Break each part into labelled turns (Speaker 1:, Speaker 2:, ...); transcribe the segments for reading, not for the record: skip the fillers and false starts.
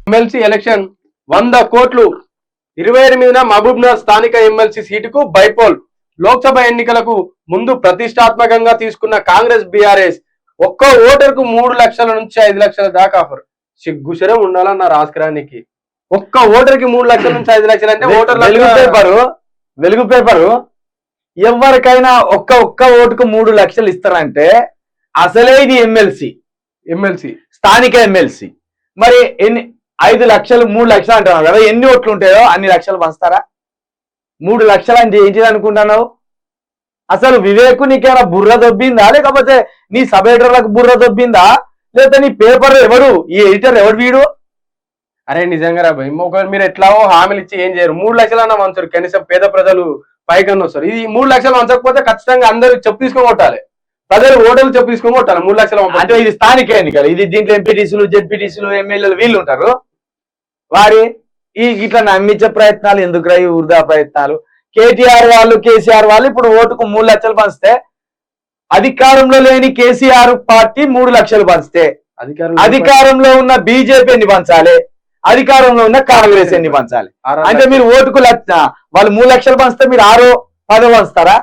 Speaker 1: MLC election 100 కోట్లు 28న మహబూబ్నగర్ స్థానిక MLC సీటుకు bypoll. Lok Sabha ఎన్నికలకు ముందు ప్రతిష్టాత్మకంగా తీసుకున్న కాంగ్రెస్ బీఆర్ఎస్ ఒక్క ఓటర్కు 3 లక్షల నుంచి 5 లక్షల దాకా ఆఫర్. సిగ్గుశరం ఉండాలన్న రాజకీయానికి. ఒక్క ఓటర్కి 3 లక్షల నుంచి 5 లక్షలు అంటే
Speaker 2: వెలుగు పేపరు ఎవరికైనా ఒక్క ఓటుకు 3 లక్షలు ఇస్తారంటే అసలే ఇది ఎమ్మెల్సీ స్థానిక ఎమ్మెల్సీ. మరి 5 లక్షలు 3 లక్షలు అంటున్నావు కదా, ఎన్ని ఓట్లు ఉంటాయో అన్ని లక్షలు పంచుతారా? 3 లక్షలు అంటే ఏంటిది అనుకుంటున్నావు? అసలు వివేకు నీకేమైనా బుర్ర దొబ్బిందా, లేకపోతే నీ సబ్ ఎడిటర్లకు బుర్ర దొబ్బిందా, లేకపోతే నీ పేపర్ ఎవడు, ఈ ఎడిటర్ ఎవడు వీడు?
Speaker 1: అరే నిజంగా రా భయ్, ఒకవేళ మీరు ఎట్లావో హామీలు ఇచ్చి ఏం చేయరు. 3 లక్షలన్నా మంచారు, కనీసం పేద ప్రజలు పైకన్నా వస్తారు. ఇది 3 లక్షలు మంచకపోతే ఖచ్చితంగా అందరూ చెప్పు తీసుకొని కొట్టాలి, ప్రజలు ఓటర్లు చెప్పు తీసుకొని కొట్టాలి. 3 లక్షల
Speaker 2: అంటే ఇది స్థానిక ఎన్నికలు, ఇది దీంట్లో ఎంపీటీసీలు జెడ్పీటీసీలు ఎమ్మెల్యేలు వీళ్ళు ఉంటారు. వారి ఇట్లా నమ్మించే ప్రయత్నాలు ఎందుకు రాయి, వృధా ప్రయత్నాలు. కేటీఆర్ వాళ్ళు కేసీఆర్ వాళ్ళు ఇప్పుడు ఓటుకు 3 లక్షలు పంచితే, అధికారంలో లేని కేసీఆర్ పార్టీ 3 లక్షలు పంచితే అధికారంలో ఉన్న బీజేపీ ఎన్ని పంచాలి, అధికారంలో ఉన్న కాంగ్రెస్ ఎన్ని పంచాలి? అంటే మీరు ఓటుకు వాళ్ళు 3 లక్షలు పంచితే మీరు 6-10 పంచుతారా?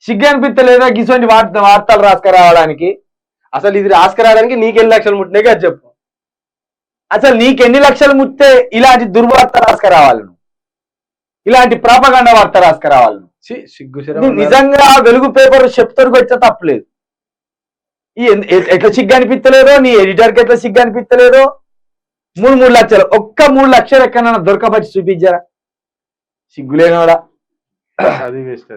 Speaker 2: సిగ్గు అనిపించలేదా గిసోంటి వార్తలు రాసుకురావడానికి?
Speaker 1: అసలు ఇది రాసుకురావడానికి నీకు ఎన్ని లక్షలు ముట్టినాయి కదా చెప్పు.
Speaker 2: అసలు నీకెన్ని లక్షలు ముట్టే ఇలాంటి దుర్వార్త రాసుకురావాలి, ఇలాంటి ప్రాపగండ వార్త రాసుకురావాలి? నిజంగా వెలుగు పేపర్ చెప్తారు వచ్చా తప్పలేదు. ఎట్లా సిగ్గు అనిపించలేదో, నీ ఎడిటర్కి ఎట్లా సిగ్గు అనిపించలేదో. 3 లక్షలు, ఒక్క 3 లక్షలు ఎక్కడన్నా దొరకబట్టి చూపించారా? సిగ్గులేనోడా.
Speaker 1: అది వేస్ట్.